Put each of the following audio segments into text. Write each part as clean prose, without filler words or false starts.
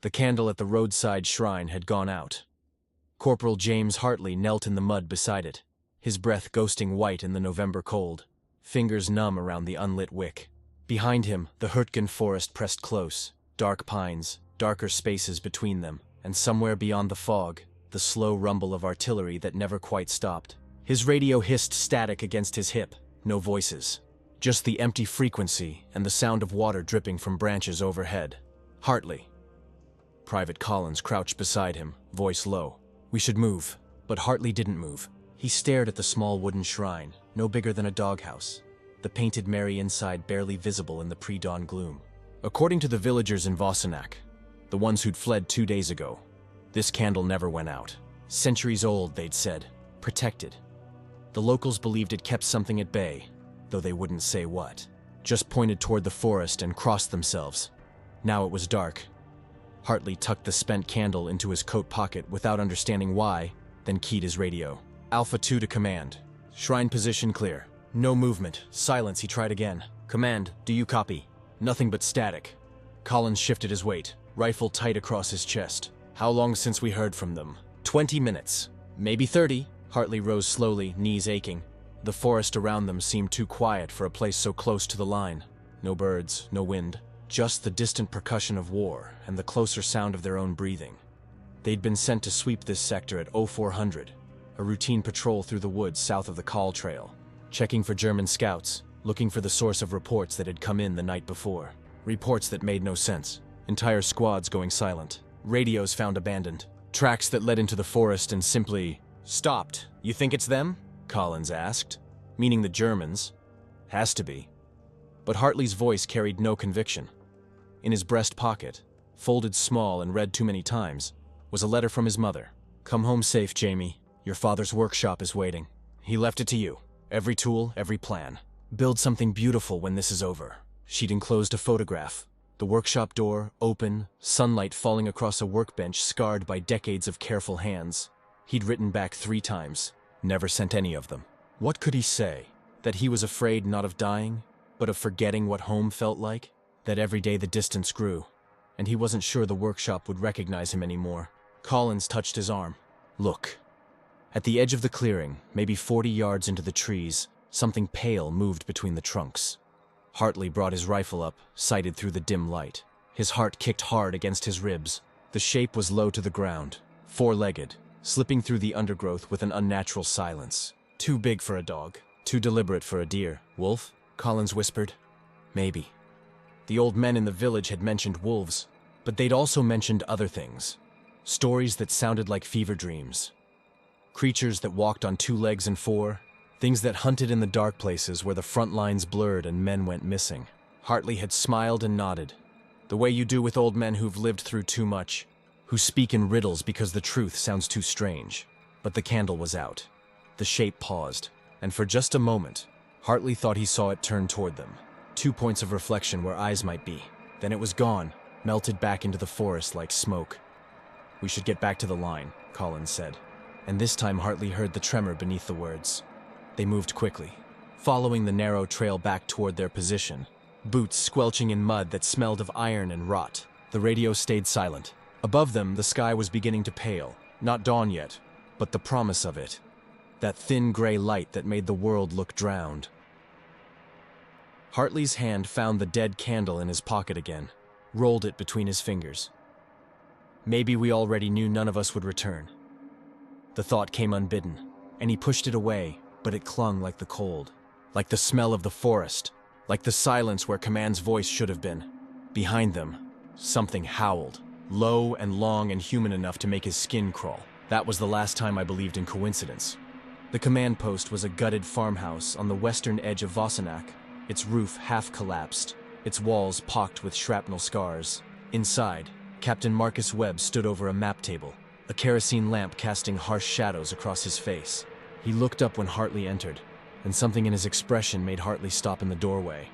The candle at the roadside shrine had gone out. Corporal James Hartley knelt in the mud beside it, his breath ghosting white in the November cold, fingers numb around the unlit wick. Behind him, the Hürtgen Forest pressed close, dark pines, darker spaces between them, and somewhere beyond the fog, the slow rumble of artillery that never quite stopped. His radio hissed static against his hip, no voices. Just the empty frequency and the sound of water dripping from branches overhead. Hartley. Private Collins crouched beside him, voice low. We should move. But Hartley didn't move. He stared at the small wooden shrine, no bigger than a doghouse, the painted Mary inside barely visible in the pre-dawn gloom. According to the villagers in Vossenac, the ones who'd fled 2 days ago, this candle never went out. Centuries old, they'd said. Protected. The locals believed it kept something at bay, though they wouldn't say what. Just pointed toward the forest and crossed themselves. Now it was dark. Hartley tucked the spent candle into his coat pocket without understanding why, then keyed his radio. Alpha 2 to command. Shrine position clear. No movement. Silence, he tried again. Command, do you copy? Nothing but static. Collins shifted his weight, rifle tight across his chest. How long since we heard from them? 20 minutes. Maybe 30. Hartley rose slowly, knees aching. The forest around them seemed too quiet for a place so close to the line. No birds, no wind. Just the distant percussion of war and the closer sound of their own breathing. They'd been sent to sweep this sector at 0400, a routine patrol through the woods south of the Call Trail, checking for German scouts, looking for the source of reports that had come in the night before. Reports that made no sense. Entire squads going silent. Radios found abandoned. Tracks that led into the forest and simply stopped. You think it's them? Collins asked. Meaning the Germans. Has to be. But Hartley's voice carried no conviction. In his breast pocket, folded small and read too many times, was a letter from his mother. Come home safe, Jamie. Your father's workshop is waiting. He left it to you. Every tool, every plan. Build something beautiful when this is over. She'd enclosed a photograph. The workshop door, open, sunlight falling across a workbench scarred by decades of careful hands. He'd written back 3 times. Never sent any of them. What could he say? That he was afraid not of dying, but of forgetting what home felt like? That every day the distance grew, and he wasn't sure the workshop would recognize him anymore. Collins touched his arm. Look. At the edge of the clearing, maybe 40 yards into the trees, something pale moved between the trunks. Hartley brought his rifle up, sighted through the dim light. His heart kicked hard against his ribs. The shape was low to the ground, 4-legged, slipping through the undergrowth with an unnatural silence. Too big for a dog, too deliberate for a deer. Wolf? Collins whispered. Maybe. The old men in the village had mentioned wolves, but they'd also mentioned other things. Stories that sounded like fever dreams. Creatures that walked on 2 legs and 4. Things that hunted in the dark places where the front lines blurred and men went missing. Hartley had smiled and nodded, the way you do with old men who've lived through too much, who speak in riddles because the truth sounds too strange. But the candle was out. The shape paused, and for just a moment, Hartley thought he saw it turn toward them. 2 points of reflection where eyes might be. Then it was gone, melted back into the forest like smoke. We should get back to the line, Collins said. And this time Hartley heard the tremor beneath the words. They moved quickly, following the narrow trail back toward their position, boots squelching in mud that smelled of iron and rot. The radio stayed silent. Above them, the sky was beginning to pale. Not dawn yet, but the promise of it. That thin gray light that made the world look drowned. Hartley's hand found the dead candle in his pocket again, rolled it between his fingers. Maybe we already knew none of us would return. The thought came unbidden, and he pushed it away, but it clung like the cold, like the smell of the forest, like the silence where Command's voice should have been. Behind them, something howled, low and long and human enough to make his skin crawl. That was the last time I believed in coincidence. The command post was a gutted farmhouse on the western edge of Vossenac, its roof half collapsed, its walls pocked with shrapnel scars. Inside, Captain Marcus Webb stood over a map table, a kerosene lamp casting harsh shadows across his face. He looked up when Hartley entered, and something in his expression made Hartley stop in the doorway.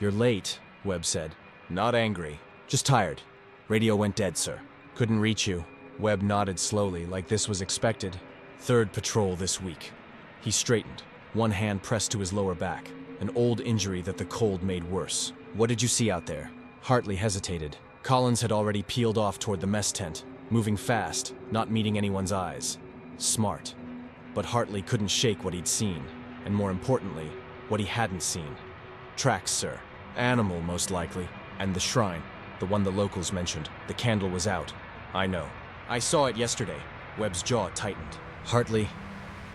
"You're late," Webb said. "Not angry, just tired. Radio went dead, sir. Couldn't reach you." Webb nodded slowly, like this was expected. "3rd patrol this week." He straightened, one hand pressed to his lower back, an old injury that the cold made worse. "What did you see out there?" Hartley hesitated. Collins had already peeled off toward the mess tent, moving fast, not meeting anyone's eyes. Smart. But Hartley couldn't shake what he'd seen, and more importantly, what he hadn't seen. Tracks, sir. Animal, most likely. And the shrine, the one the locals mentioned. The candle was out. I know. I saw it yesterday. Webb's jaw tightened. Hartley,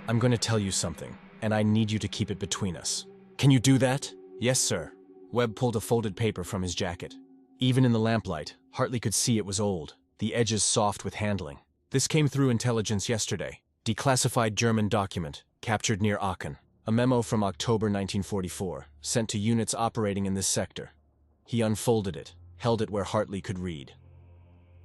I'm going to tell you something, and I need you to keep it between us. Can you do that? Yes, sir. Webb pulled a folded paper from his jacket. Even in the lamplight, Hartley could see it was old, the edges soft with handling. This came through intelligence yesterday. Declassified German document, captured near Aachen. A memo from October 1944, sent to units operating in this sector. He unfolded it, held it where Hartley could read.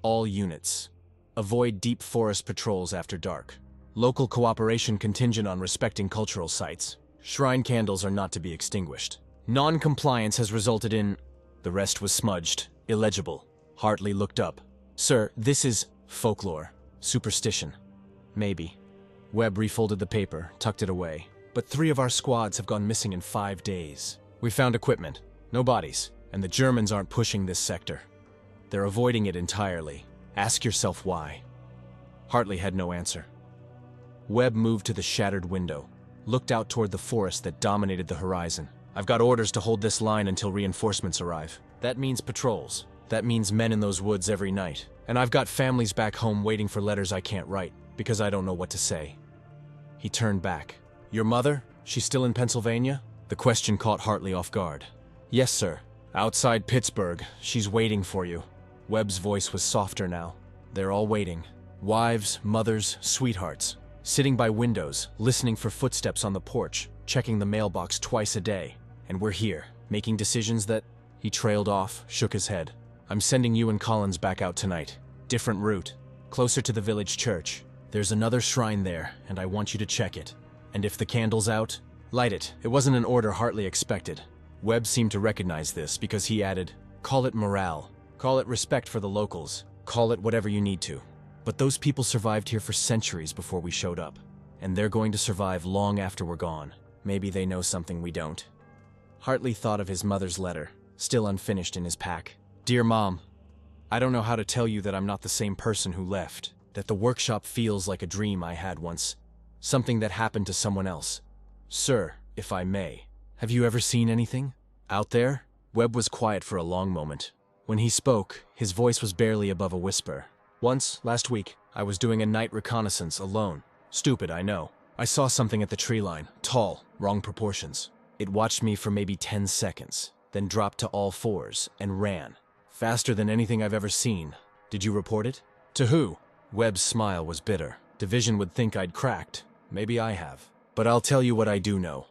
All units. Avoid deep forest patrols after dark. Local cooperation contingent on respecting cultural sites. Shrine candles are not to be extinguished. Non-compliance has resulted in... The rest was smudged, illegible. Hartley looked up. Sir, this is folklore. Superstition. Maybe. Webb refolded the paper, tucked it away. But 3 of our squads have gone missing in 5 days. We found equipment. No bodies. And the Germans aren't pushing this sector. They're avoiding it entirely. Ask yourself why. Hartley had no answer. Webb moved to the shattered window, looked out toward the forest that dominated the horizon. I've got orders to hold this line until reinforcements arrive. That means patrols. That means men in those woods every night. And I've got families back home waiting for letters I can't write, because I don't know what to say. He turned back. Your mother? She's still in Pennsylvania? The question caught Hartley off guard. Yes, sir. Outside Pittsburgh. She's waiting for you. Webb's voice was softer now. They're all waiting. Wives, mothers, sweethearts. Sitting by windows, listening for footsteps on the porch, checking the mailbox twice a day. And we're here, making decisions that... He trailed off, shook his head. I'm sending you and Collins back out tonight. Different route. Closer to the village church. There's another shrine there, and I want you to check it. And if the candle's out, light it. It wasn't an order Hartley expected. Webb seemed to recognize this because he added, call it morale. Call it respect for the locals. Call it whatever you need to. But those people survived here for centuries before we showed up. And they're going to survive long after we're gone. Maybe they know something we don't. Hartley thought of his mother's letter, still unfinished in his pack. Dear Mom, I don't know how to tell you that I'm not the same person who left. That the workshop feels like a dream I had once. Something that happened to someone else. Sir, if I may, have you ever seen anything? Out there? Webb was quiet for a long moment. When he spoke, his voice was barely above a whisper. Once, last week, I was doing a night reconnaissance alone. Stupid, I know. I saw something at the tree line, tall, wrong proportions. It watched me for maybe 10 seconds, then dropped to all fours and ran. Faster than anything I've ever seen. Did you report it? To who? Webb's smile was bitter. Division would think I'd cracked. Maybe I have. But I'll tell you what I do know.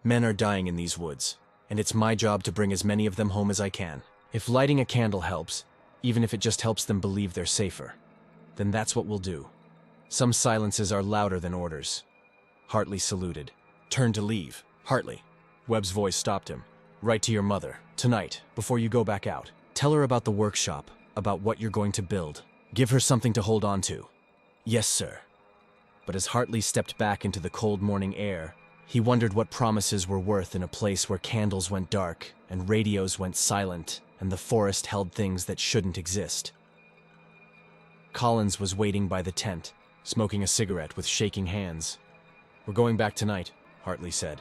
Men are dying in these woods, and it's my job to bring as many of them home as I can. If lighting a candle helps, even if it just helps them believe they're safer, then that's what we'll do. Some silences are louder than orders. Hartley saluted. Turned to leave. Hartley. Webb's voice stopped him. Write to your mother, tonight, before you go back out. Tell her about the workshop, about what you're going to build. Give her something to hold on to. Yes, sir. But as Hartley stepped back into the cold morning air, he wondered what promises were worth in a place where candles went dark, and radios went silent, and the forest held things that shouldn't exist. Collins was waiting by the tent, smoking a cigarette with shaking hands. We're going back tonight, Hartley said.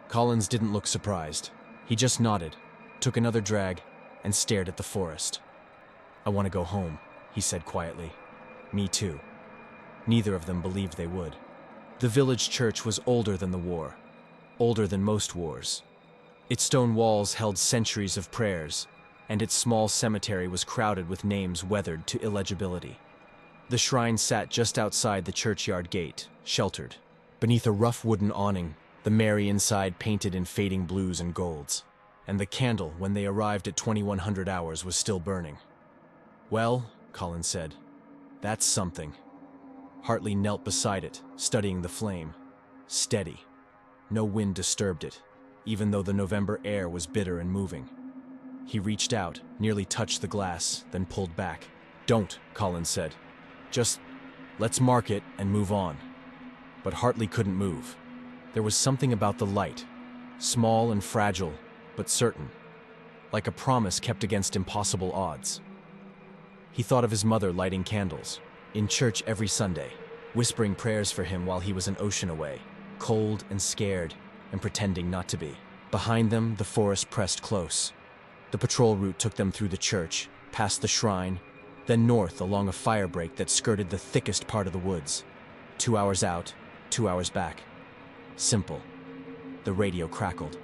Collins didn't look surprised. He just nodded, took another drag, and stared at the forest. I want to go home, he said quietly. Me too. Neither of them believed they would. The village church was older than the war, older than most wars. Its stone walls held centuries of prayers, and its small cemetery was crowded with names weathered to illegibility. The shrine sat just outside the churchyard gate, sheltered. Beneath a rough wooden awning, the Mary inside painted in fading blues and golds. And the candle, when they arrived at 2100 hours, was still burning. Well, Collins said, that's something. Hartley knelt beside it, studying the flame. Steady. No wind disturbed it, even though the November air was bitter and moving. He reached out, nearly touched the glass, then pulled back. Don't, Collins said. Just, let's mark it and move on. But Hartley couldn't move. There was something about the light, small and fragile, but certain, like a promise kept against impossible odds. He thought of his mother lighting candles, in church every Sunday, whispering prayers for him while he was an ocean away, cold and scared, and pretending not to be. Behind them, the forest pressed close. The patrol route took them through the church, past the shrine, then north along a fire break that skirted the thickest part of the woods. 2 hours out, 2 hours back. Simple. The radio crackled.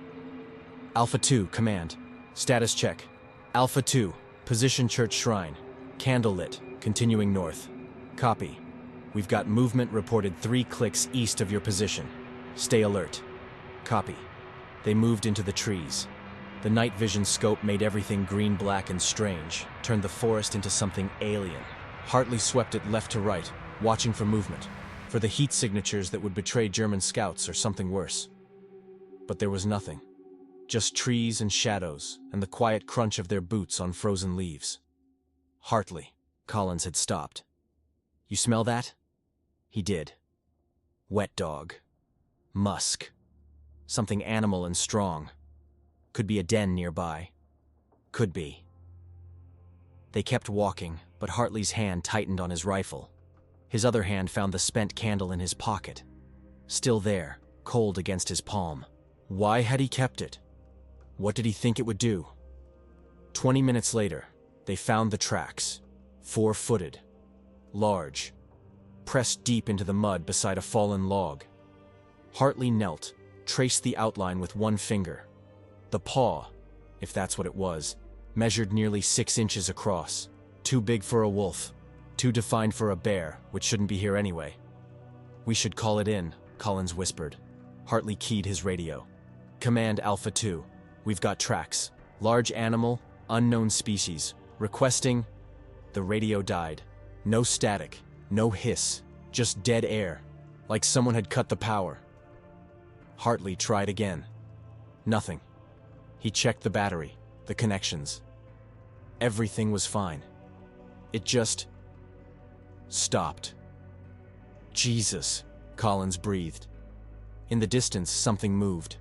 Alpha 2, command. Status check. Alpha 2, position church shrine. Candle lit, continuing north. Copy. We've got movement reported 3 clicks east of your position. Stay alert. Copy. They moved into the trees. The night vision scope made everything green, black, and strange, turned the forest into something alien. Hartley swept it left to right, watching for movement, for the heat signatures that would betray German scouts or something worse. But there was nothing. Just trees and shadows, and the quiet crunch of their boots on frozen leaves. Hartley. Collins had stopped. You smell that? He did. Wet dog. Musk. Something animal and strong. Could be a den nearby. Could be. They kept walking, but Hartley's hand tightened on his rifle. His other hand found the spent candle in his pocket. Still there, cold against his palm. Why had he kept it? What did he think it would do? 20 minutes later, they found the tracks. 4-footed. Large. Pressed deep into the mud beside a fallen log. Hartley knelt, traced the outline with one finger. The paw, if that's what it was, measured nearly 6 inches across. Too big for a wolf. Too defined for a bear, which shouldn't be here anyway. We should call it in, Collins whispered. Hartley keyed his radio. Command Alpha 2. We've got tracks. Large animal, unknown species. Requesting... The radio died. No static, no hiss, just dead air, like someone had cut the power. Hartley tried again. Nothing. He checked the battery, the connections. Everything was fine. It just... stopped. Jesus, Collins breathed. In the distance, something moved.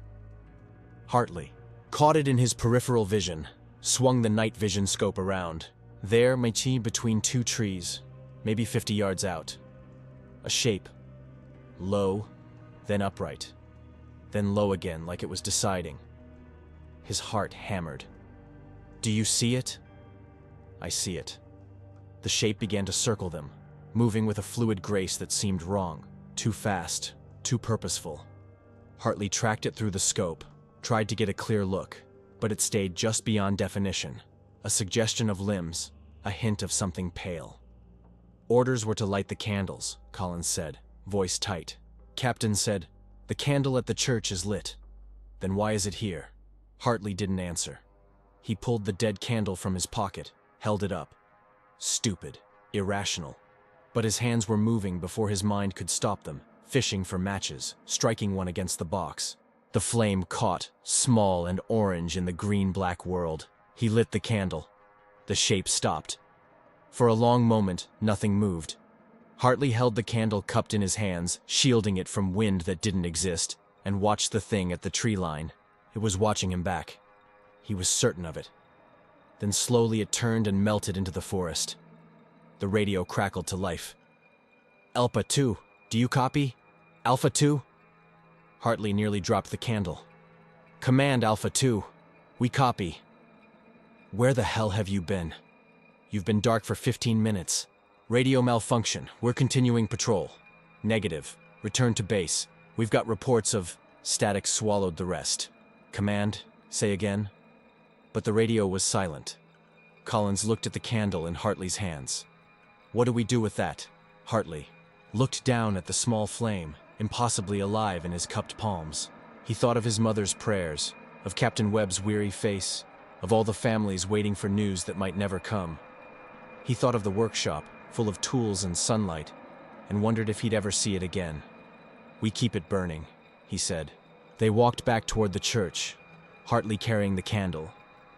Hartley caught it in his peripheral vision, swung the night vision scope around. There, Métis between 2 trees, maybe 50 yards out. A shape. Low, then upright. Then low again, like it was deciding. His heart hammered. Do you see it? I see it. The shape began to circle them, moving with a fluid grace that seemed wrong. Too fast, too purposeful. Hartley tracked it through the scope, tried to get a clear look, but it stayed just beyond definition. A suggestion of limbs, a hint of something pale. Orders were to light the candles, Collins said, voice tight. Captain said, the candle at the church is lit. Then why is it here? Hartley didn't answer. He pulled the dead candle from his pocket, held it up. Stupid, irrational. But his hands were moving before his mind could stop them, fishing for matches, striking one against the box. The flame caught, small and orange in the green-black world. He lit the candle. The shape stopped. For a long moment, nothing moved. Hartley held the candle cupped in his hands, shielding it from wind that didn't exist, and watched the thing at the tree line. It was watching him back. He was certain of it. Then slowly it turned and melted into the forest. The radio crackled to life. Alpha 2, do you copy? Alpha 2? Hartley nearly dropped the candle. Command Alpha 2, we copy. Where the hell have you been? You've been dark for 15 minutes. Radio malfunction. We're continuing patrol. Negative. Return to base. We've got reports of... Static swallowed the rest. Command, say again. But the radio was silent. Collins looked at the candle in Hartley's hands. What do we do with that? Hartley looked down at the small flame, impossibly alive in his cupped palms. He thought of his mother's prayers, of Captain Webb's weary face, of all the families waiting for news that might never come. He thought of the workshop, full of tools and sunlight, and wondered if he'd ever see it again. We keep it burning, he said. They walked back toward the church, Hartley carrying the candle,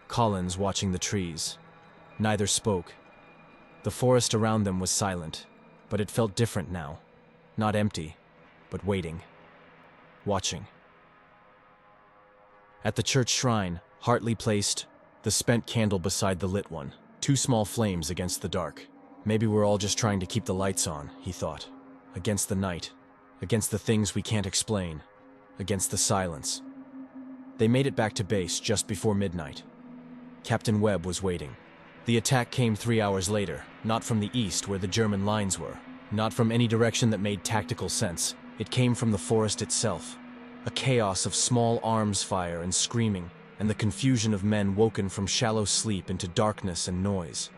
Collins watching the trees. Neither spoke. The forest around them was silent, but it felt different now. Not empty, but waiting. Watching. At the church shrine, Hartley placed the spent candle beside the lit one. Two small flames against the dark. Maybe we're all just trying to keep the lights on, he thought. Against the night. Against the things we can't explain. Against the silence. They made it back to base just before midnight. Captain Webb was waiting. The attack came 3 hours later, not from the east where the German lines were, not from any direction that made tactical sense. It came from the forest itself. A chaos of small arms fire and screaming, and the confusion of men woken from shallow sleep into darkness and noise.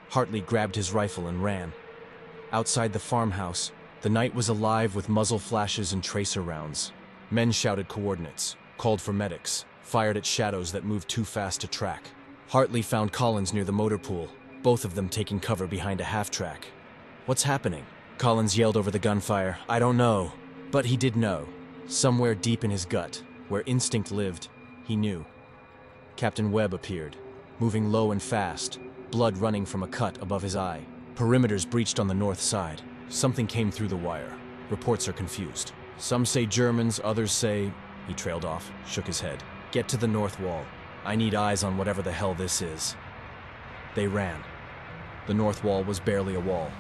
Hartley grabbed his rifle and ran. Outside the farmhouse, the night was alive with muzzle flashes and tracer rounds. Men shouted coordinates, called for medics, fired at shadows that moved too fast to track. Hartley found Collins near the motor pool, both of them taking cover behind a half-track. "What's happening?" Collins yelled over the gunfire. "I don't know." But he did know. Somewhere deep in his gut, where instinct lived, he knew. Captain Webb appeared, moving low and fast, blood running from a cut above his eye. Perimeters breached on the north side. Something came through the wire. Reports are confused. Some say Germans, others say... He trailed off, shook his head. "Get to the north wall. I need eyes on whatever the hell this is." They ran. The north wall was barely a wall.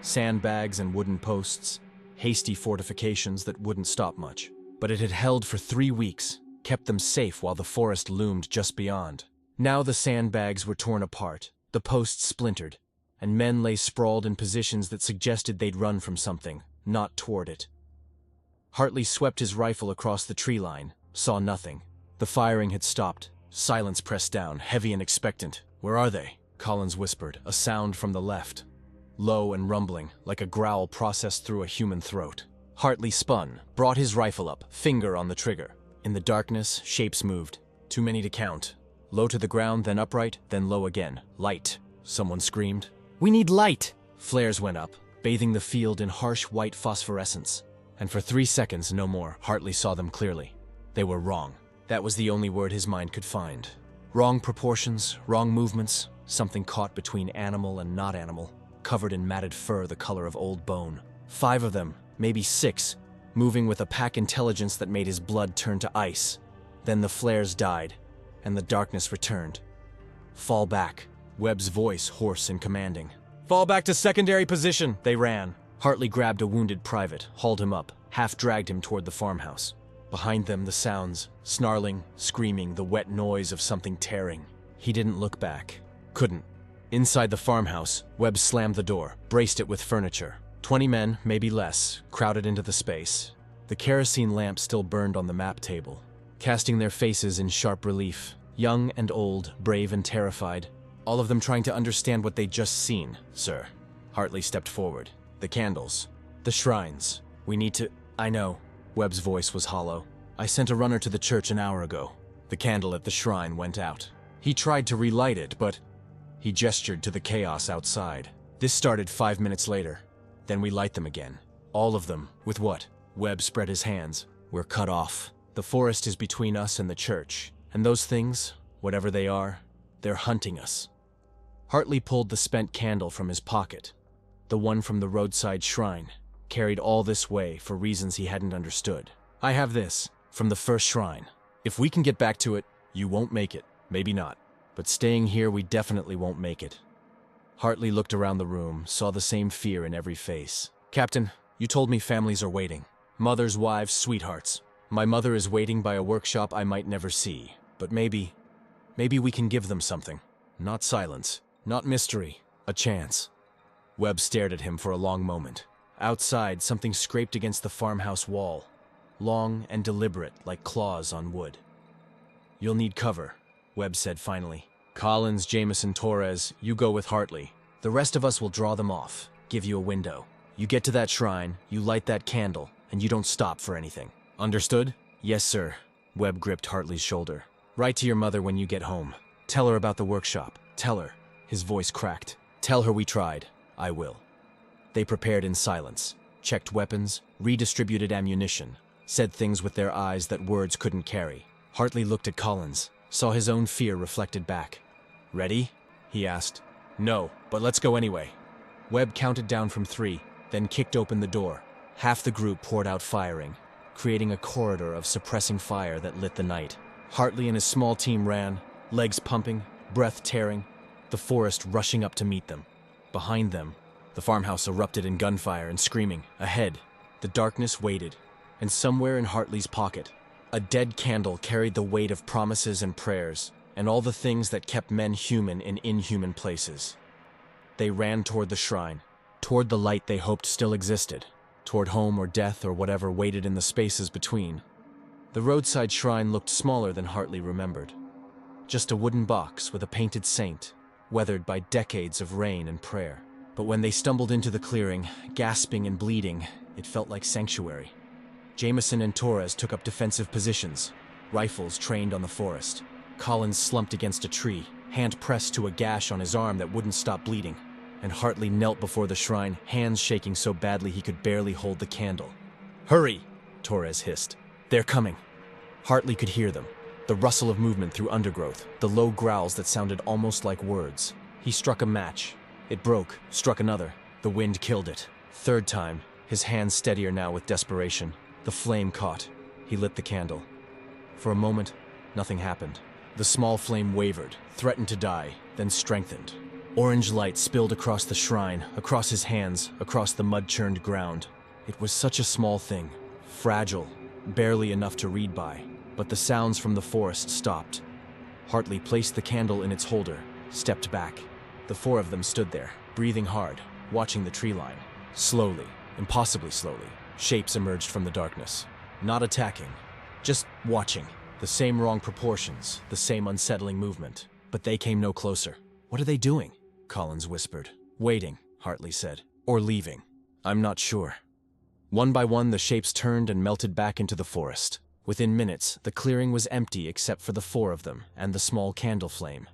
Sandbags and wooden posts, hasty fortifications that wouldn't stop much. But it had held for 3 weeks, kept them safe while the forest loomed just beyond. Now the sandbags were torn apart, the posts splintered, and men lay sprawled in positions that suggested they'd run from something, not toward it. Hartley swept his rifle across the tree line, saw nothing. The firing had stopped. Silence pressed down, heavy and expectant. "Where are they?" Collins whispered, a sound from the left. Low and rumbling, like a growl processed through a human throat. Hartley spun, brought his rifle up, finger on the trigger. In the darkness, shapes moved. Too many to count. Low to the ground, then upright, then low again. "Light!" Someone screamed. "We need light!" Flares went up, bathing the field in harsh white phosphorescence. And for 3 seconds, no more, Hartley saw them clearly. They were wrong. That was the only word his mind could find. Wrong proportions, wrong movements, something caught between animal and not animal, covered in matted fur the color of old bone. 5 of them, maybe 6, moving with a pack intelligence that made his blood turn to ice. Then the flares died, and the darkness returned. "Fall back," Webb's voice hoarse and commanding. "Fall back to secondary position!" They ran. Hartley grabbed a wounded private, hauled him up, half-dragged him toward the farmhouse. Behind them, the sounds, snarling, screaming, the wet noise of something tearing. He didn't look back. Couldn't. Inside the farmhouse, Webb slammed the door, braced it with furniture. 20 men, maybe less, crowded into the space. The kerosene lamp still burned on the map table, casting their faces in sharp relief. Young and old, brave and terrified. All of them trying to understand what they'd just seen. "Sir." Hartley stepped forward. "The candles. The shrines. We need to..." "I know." Webb's voice was hollow. "I sent a runner to the church an hour ago." The candle at the shrine went out. He tried to relight it, but... He gestured to the chaos outside. "This started 5 minutes later. Then we light them again. All of them. With what?" Webb spread his hands. "We're cut off. The forest is between us and the church. And those things, whatever they are, they're hunting us." Hartley pulled the spent candle from his pocket. The one from the roadside shrine, carried all this way for reasons he hadn't understood. "I have this, from the first shrine. If we can get back to it, you won't make it. Maybe not. But staying here, we definitely won't make it." Hartley looked around the room, saw the same fear in every face. "Captain, you told me families are waiting. Mothers, wives, sweethearts. My mother is waiting by a workshop I might never see. But maybe we can give them something. Not silence, not mystery, a chance." Webb stared at him for a long moment. Outside, something scraped against the farmhouse wall. Long and deliberate, like claws on wood. "You'll need cover," Webb said finally. "Collins, Jameson, Torres, you go with Hartley. The rest of us will draw them off, give you a window. You get to that shrine, you light that candle, and you don't stop for anything. Understood?" "Yes, sir." Webb gripped Hartley's shoulder. "Write to your mother when you get home. Tell her about the workshop. Tell her." His voice cracked. "Tell her we tried. I will." They prepared in silence, checked weapons, redistributed ammunition, said things with their eyes that words couldn't carry. Hartley looked at Collins, saw his own fear reflected back. "Ready?" he asked. "No, but let's go anyway." Webb counted down from 3, then kicked open the door. Half the group poured out firing, creating a corridor of suppressing fire that lit the night. Hartley and his small team ran, legs pumping, breath tearing. the forest rushing up to meet them. Behind them, the farmhouse erupted in gunfire and screaming. Ahead, the darkness waited, and somewhere in Hartley's pocket, a dead candle carried the weight of promises and prayers, and all the things that kept men human in inhuman places. They ran toward the shrine, toward the light they hoped still existed, toward home or death or whatever waited in the spaces between. The roadside shrine looked smaller than Hartley remembered. Just a wooden box with a painted saint, weathered by decades of rain and prayer. But when they stumbled into the clearing, gasping and bleeding, it felt like sanctuary. Jameson and Torres took up defensive positions, rifles trained on the forest. Collins slumped against a tree, hand pressed to a gash on his arm that wouldn't stop bleeding, and Hartley knelt before the shrine, hands shaking so badly he could barely hold the candle. "Hurry!" Torres hissed. "They're coming." Hartley could hear them, the rustle of movement through undergrowth, the low growls that sounded almost like words. He struck a match. It broke, struck another. The wind killed it. Third time, his hands steadier now with desperation. The flame caught. He lit the candle. For a moment, nothing happened. The small flame wavered, threatened to die, then strengthened. Orange light spilled across the shrine, across his hands, across the mud-churned ground. It was such a small thing, fragile, barely enough to read by, but the sounds from the forest stopped. Hartley placed the candle in its holder, stepped back. The four of them stood there, breathing hard, watching the tree line. Slowly, impossibly slowly, shapes emerged from the darkness. Not attacking, just watching. The same wrong proportions, the same unsettling movement. But they came no closer. "What are they doing?" Collins whispered. "Waiting," Hartley said. "Or leaving. I'm not sure." One by one, the shapes turned and melted back into the forest. Within minutes, the clearing was empty except for the four of them and the small candle flame.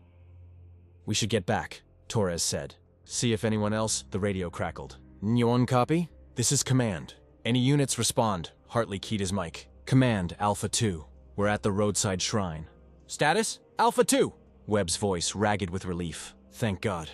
"We should get back," Torres said. "See if anyone else," the radio crackled. "Nyuan copy? This is Command. Any units respond." Hartley keyed his mic. "Command, Alpha 2. We're at the roadside shrine." "Status? Alpha 2!" Webb's voice ragged with relief. "Thank God.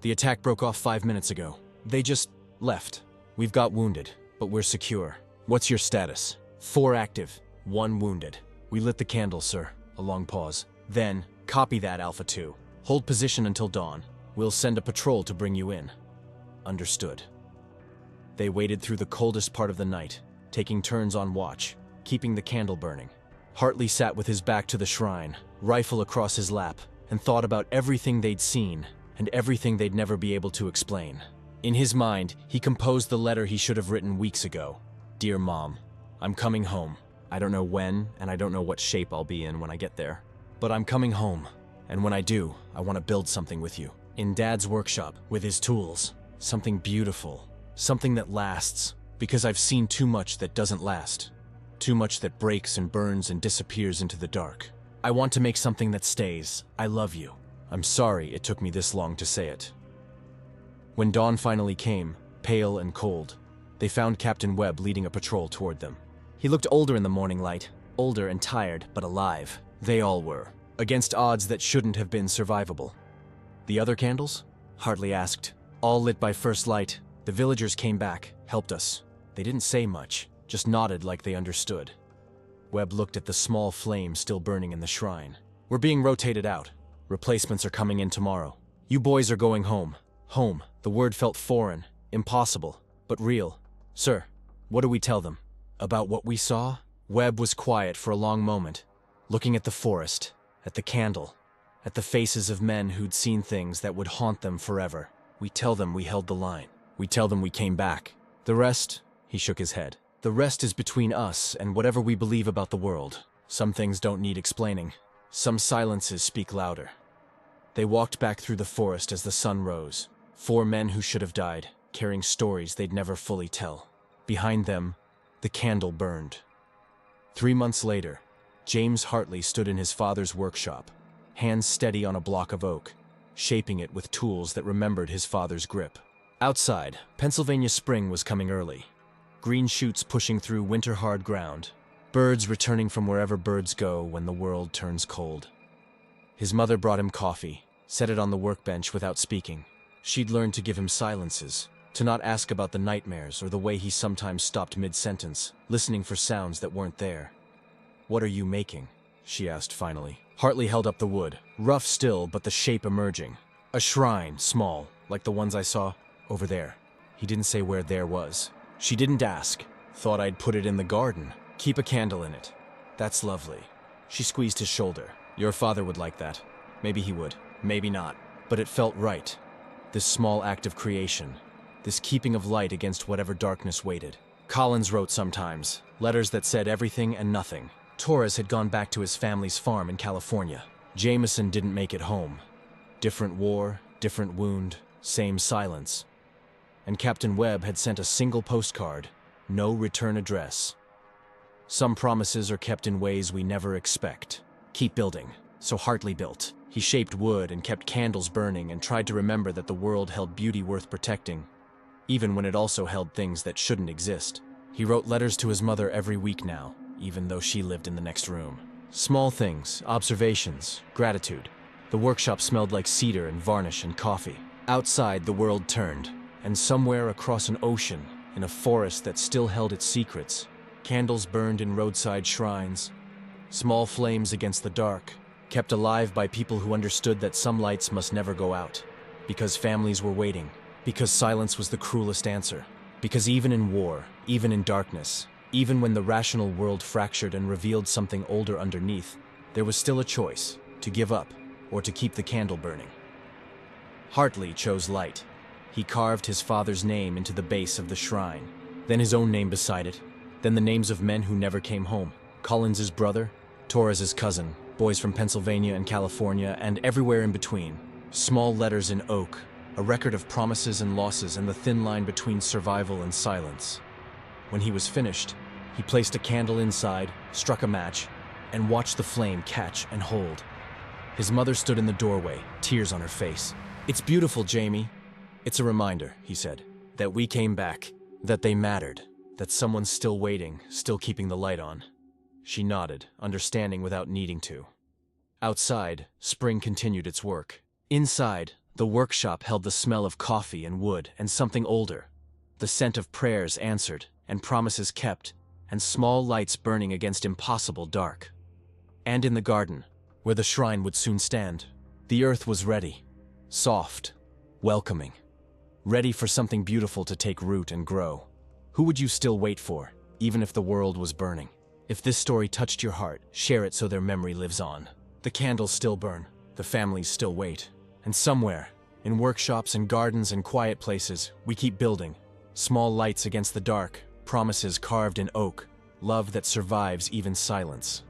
The attack broke off 5 minutes ago. They just left. We've got wounded, but we're secure. What's your status?" "4 active, 1 wounded." "We lit the candle, sir." A long pause. "Then, copy that, Alpha 2. Hold position until dawn. We'll send a patrol to bring you in." "Understood." They waited through the coldest part of the night, taking turns on watch, keeping the candle burning. Hartley sat with his back to the shrine, rifle across his lap, and thought about everything they'd seen and everything they'd never be able to explain. In his mind, he composed the letter he should have written weeks ago. "Dear Mom, I'm coming home. I don't know when, and I don't know what shape I'll be in when I get there. But I'm coming home, and when I do, I want to build something with you. In Dad's workshop, with his tools. Something beautiful. Something that lasts, because I've seen too much that doesn't last. Too much that breaks and burns and disappears into the dark. I want to make something that stays. I love you. I'm sorry it took me this long to say it." When dawn finally came, pale and cold, they found Captain Webb leading a patrol toward them. He looked older in the morning light, older and tired, but alive. They all were, against odds that shouldn't have been survivable. "The other candles?" Hartley asked. "All lit by first light. The villagers came back, helped us. They didn't say much, just nodded like they understood." Webb looked at the small flame still burning in the shrine. "We're being rotated out. Replacements are coming in tomorrow. You boys are going home." Home. The word felt foreign, impossible, but real. "Sir, what do we tell them? About what we saw?" Webb was quiet for a long moment, looking at the forest, at the candle, at the faces of men who'd seen things that would haunt them forever. "We tell them we held the line. We tell them we came back. The rest," he shook his head, "the rest is between us and whatever we believe about the world. Some things don't need explaining. Some silences speak louder." They walked back through the forest as the sun rose. 4 men who should have died, carrying stories they'd never fully tell. Behind them, the candle burned. 3 months later, James Hartley stood in his father's workshop, hands steady on a block of oak, shaping it with tools that remembered his father's grip. Outside, Pennsylvania spring was coming early. Green shoots pushing through winter-hard ground. Birds returning from wherever birds go when the world turns cold. His mother brought him coffee, set it on the workbench without speaking. She'd learned to give him silences, to not ask about the nightmares or the way he sometimes stopped mid-sentence, listening for sounds that weren't there. "What are you making?" she asked finally. Hartley held up the wood, rough still but the shape emerging. A shrine, small, like the ones I saw over there. He didn't say where there was. She didn't ask. Thought I'd put it in the garden. Keep a candle in it. That's lovely. She squeezed his shoulder. Your father would like that. Maybe he would. Maybe not. But it felt right. This small act of creation. This keeping of light against whatever darkness waited. Collins wrote sometimes. Letters that said everything and nothing. Torres had gone back to his family's farm in California. Jameson didn't make it home. Different war, different wound, same silence. And Captain Webb had sent a single postcard. No return address. Some promises are kept in ways we never expect. Keep building. So Hartley built. He shaped wood and kept candles burning and tried to remember that the world held beauty worth protecting, even when it also held things that shouldn't exist. He wrote letters to his mother every week now, even though she lived in the next room. Small things, observations, gratitude. The workshop smelled like cedar and varnish and coffee. Outside, the world turned, and somewhere across an ocean, in a forest that still held its secrets, candles burned in roadside shrines, small flames against the dark, kept alive by people who understood that some lights must never go out, because families were waiting, because silence was the cruelest answer, because even in war, even in darkness, even when the rational world fractured and revealed something older underneath, there was still a choice, to give up or to keep the candle burning. Hartley chose light. He carved his father's name into the base of the shrine, then his own name beside it, then the names of men who never came home. Collins's brother, Torres's cousin, boys from Pennsylvania and California, and everywhere in between. Small letters in oak, a record of promises and losses and the thin line between survival and silence. When he was finished, he placed a candle inside, struck a match, and watched the flame catch and hold. His mother stood in the doorway, tears on her face. "It's beautiful, Jamie." "It's a reminder," he said, "that we came back, that they mattered, that someone's still waiting, still keeping the light on." She nodded, understanding without needing to. Outside, spring continued its work. Inside, the workshop held the smell of coffee and wood and something older, the scent of prayers answered and promises kept, and small lights burning against impossible dark. And in the garden, where the shrine would soon stand, the earth was ready, soft, welcoming, ready for something beautiful to take root and grow. Who would you still wait for, even if the world was burning? If this story touched your heart, share it so their memory lives on. The candles still burn, the families still wait. And somewhere, in workshops and gardens and quiet places, we keep building. Small lights against the dark, promises carved in oak, love that survives even silence.